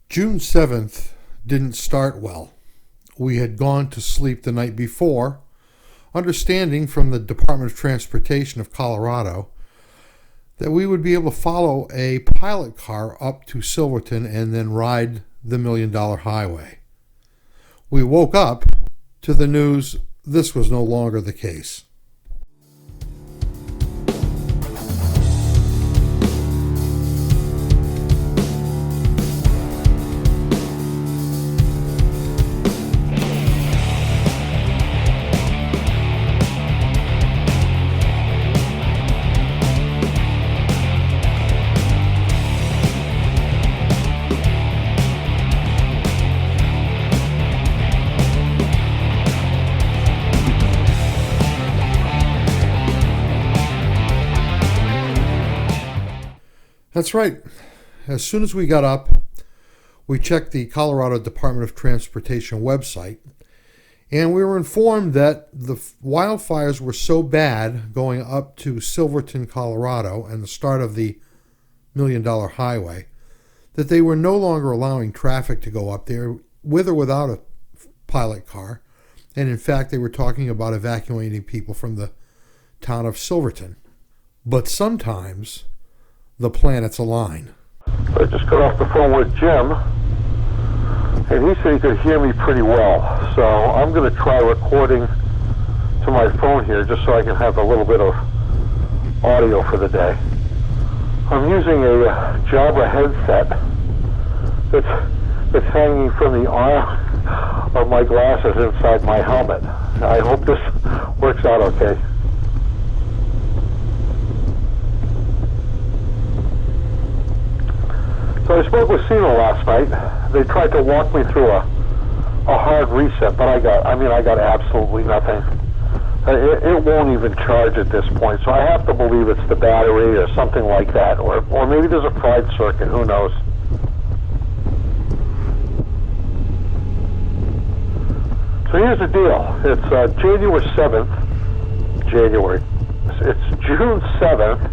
June 7th didn't start well. We had gone to sleep the night before, understanding from the Department of Transportation of Colorado that we would be able to follow a pilot car up to Silverton and then ride the $1 Million Highway. We woke up to the news this was no longer the case. That's right. As soon as we got up, we checked the Colorado Department of Transportation website, and we were informed that the wildfires were so bad going up to Silverton, Colorado, and the start of the $1 Million Highway, that they were no longer allowing traffic to go up there with or without a pilot car, and in fact they were talking about evacuating people from the town of Silverton. But sometimes the planets align. I just got off the phone with Jim, and he said he could hear me pretty well. So I'm going to try recording to my phone here just so I can have a little bit of audio for the day. I'm using a Jabra headset that's hanging from the arm of my glasses inside my helmet. I hope this works out okay. So I spoke with Sino last night. They tried to walk me through a hard reset, but I got absolutely nothing. It won't even charge at this point, so I have to believe it's the battery or something like that, or maybe there's a fried circuit, who knows. So here's the deal. It's January 7th. It's June 7th.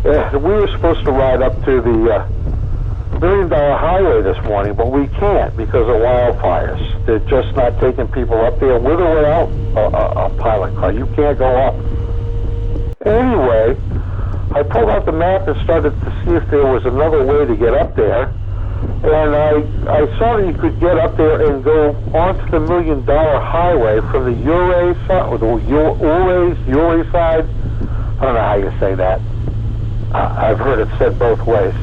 We were supposed to ride up to the $1 Million Highway this morning, but we can't because of wildfires. They're just not taking people up there with or without a pilot car. You can't go up. Anyway, I pulled out the map and started to see if there was another way to get up there. And I saw that you could get up there and go onto the $1 Million Highway from the Ouray side, or the Ouray side. I don't know how you say that. I've heard it said both ways.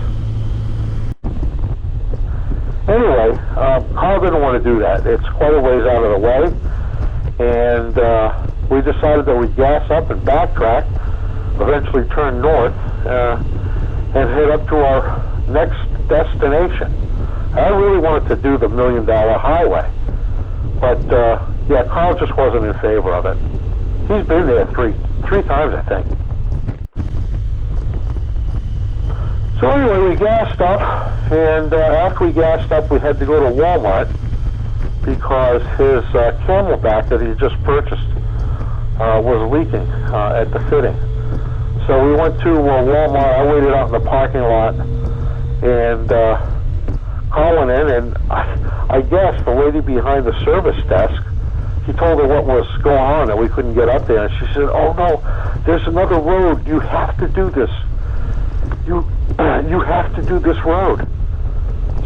Anyway, Carl didn't want to do that. It's quite a ways out of the way, and we decided that we'd gas up and backtrack, eventually turn north, and head up to our next destination. I really wanted to do the $1 Million Highway, but yeah, Carl just wasn't in favor of it. He's been there three times, I think. So anyway, we gassed up, and after we gassed up, we had to go to Walmart because his Camelback that he just purchased was leaking at the fitting. So we went to Walmart. I waited out in the parking lot, and Carl went in, and I guess the lady behind the service desk, he told her what was going on, that we couldn't get up there, and she said, "Oh no, there's another road. You have to do this. You have to do this road."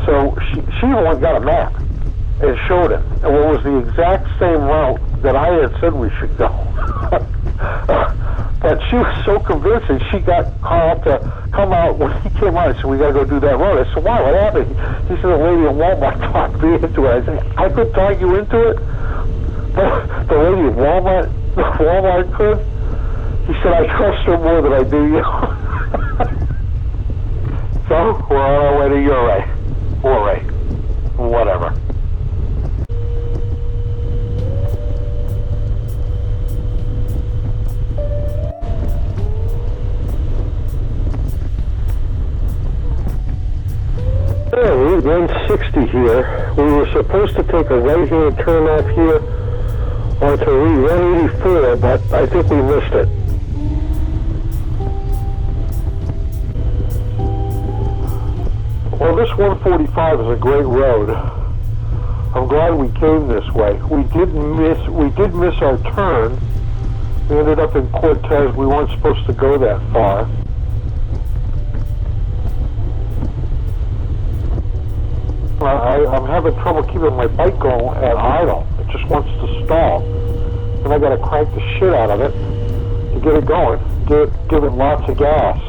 So she even got a map and showed it, and it was the exact same route that I had said we should go. But she was so convincing, she got Carl to come out. When he came out, I said, "We got to go do that road." I said, "Why? What happened?" He said, "The lady in Walmart talked me into it." I said, "I could talk you into it?" The lady in Walmart could? He said, "I trust her more than I do you." So we're on our way to Ouray, whatever. Yeah, Route 160 here. We were supposed to take a right-hand turn off here onto Route 184, but I think we missed it. Well, this 145 is a great road. I'm glad we came this way. We did miss our turn. We ended up in Cortez. We weren't supposed to go that far. I'm having trouble keeping my bike going at idle. It just wants to stall. And I gotta crank the shit out of it to get it going. Give it lots of gas.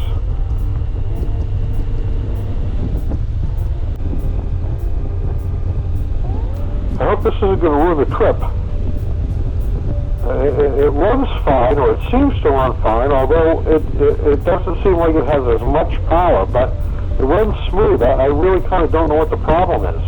I hope this isn't going to ruin the trip. It runs fine, or it seems to run fine, although it doesn't seem like it has as much power, but it runs smooth. I really kind of don't know what the problem is.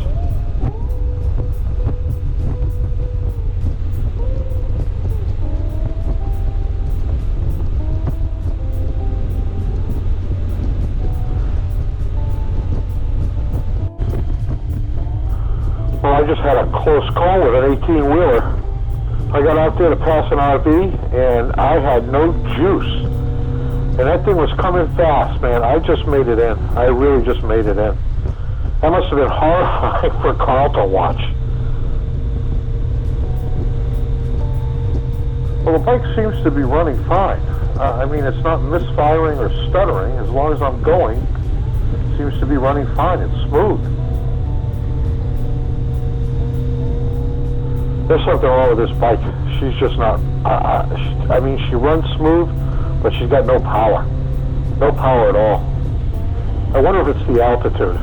Well, I just had a close call with an 18-wheeler. I got out there to pass an RV, and I had no juice. And that thing was coming fast, man. I just made it in. I really just made it in. That must have been horrifying for Carl to watch. Well, the bike seems to be running fine. I mean, it's not misfiring or stuttering. As long as I'm going, it seems to be running fine. It's smooth. There's something wrong with this bike. She's just not, I mean, she runs smooth, but she's got no power. No power at all. I wonder if it's the altitude.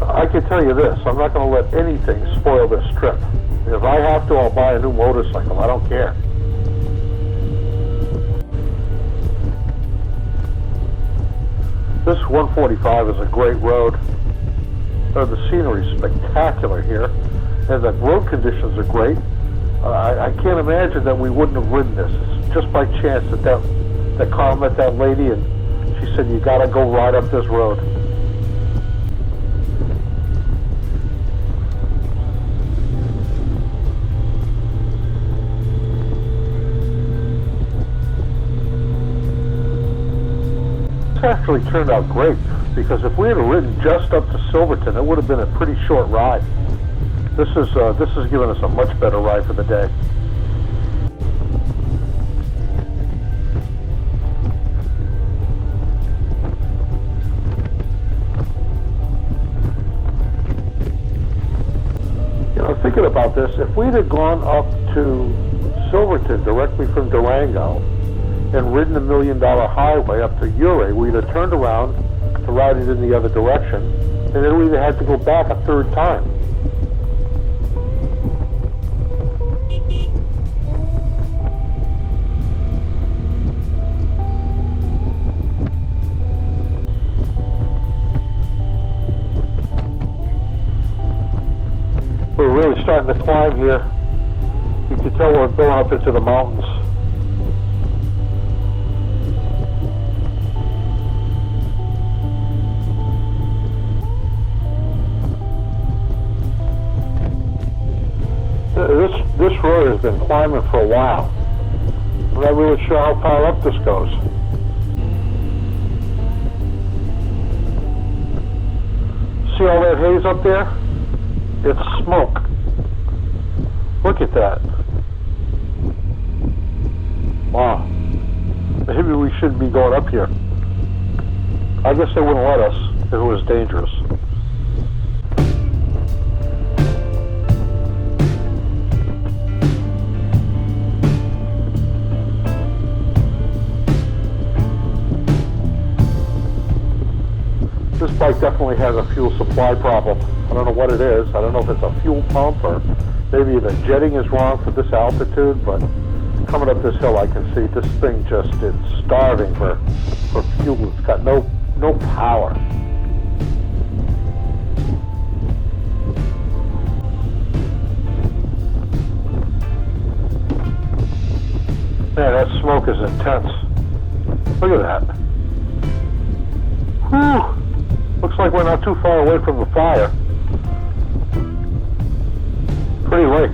I can tell you this, I'm not going to let anything spoil this trip. If I have to, I'll buy a new motorcycle. I don't care. This 145 is a great road. The scenery is spectacular here, and the road conditions are great. I can't imagine that we wouldn't have ridden this. It's just by chance that Carl met that lady, and she said, "You got to go ride up this road." This actually turned out great, because if we had ridden just up to Silverton, it would have been a pretty short ride. This has given us a much better ride for the day. You know, thinking about this, if we'd have gone up to Silverton directly from Durango and ridden the $1 Million Highway up to Ouray, we'd have turned around to ride it in the other direction, and then we'd have had to go back a third time. We're really starting to climb here. You can tell we're going up into the mountains. This road has been climbing for a while. I'm not really sure how far up this goes. See all that haze up there? It's smoke. Look at that. Wow. Maybe we shouldn't be going up here. I guess they wouldn't let us if it was dangerous. This bike definitely has a fuel supply problem. I don't know what it is. I don't know if it's a fuel pump or maybe the jetting is wrong for this altitude, but coming up this hill I can see this thing just is starving for fuel. It's got no power. Man, that smoke is intense. Look at that. Whew. Looks like we're not too far away from the fire. Pretty lake.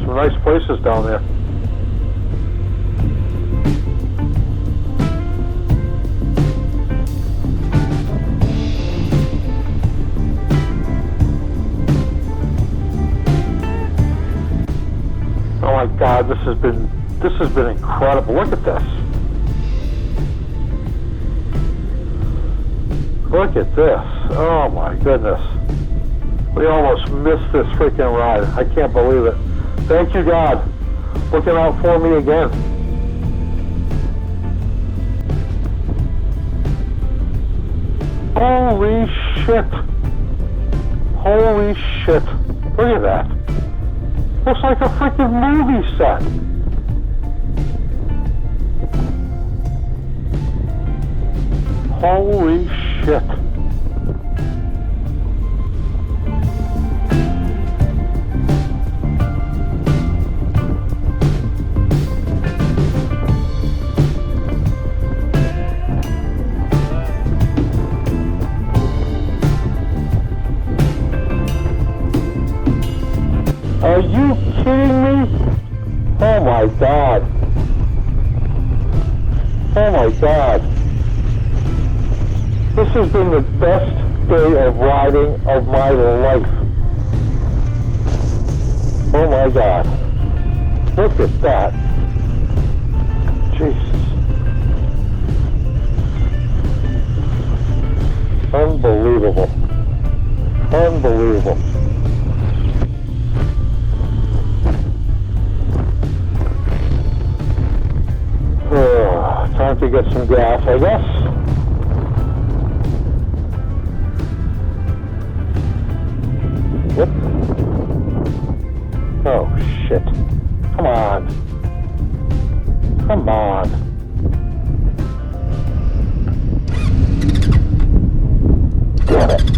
Some nice places down there. this has been incredible. Look at this. Look at this. Oh my goodness. We almost missed this freaking ride. I can't believe it. Thank you, God. Looking out for me again. Holy shit. Holy shit. Look at that. Looks like a freaking movie set. Holy shit. Are you kidding me? Oh my God. Oh my God. This has been the best day of riding of my life. Oh my God. Look at that. Jesus. Unbelievable. Unbelievable. Time to get some gas, I guess. Whoop. Oh, shit. Come on. Come on. Damn it.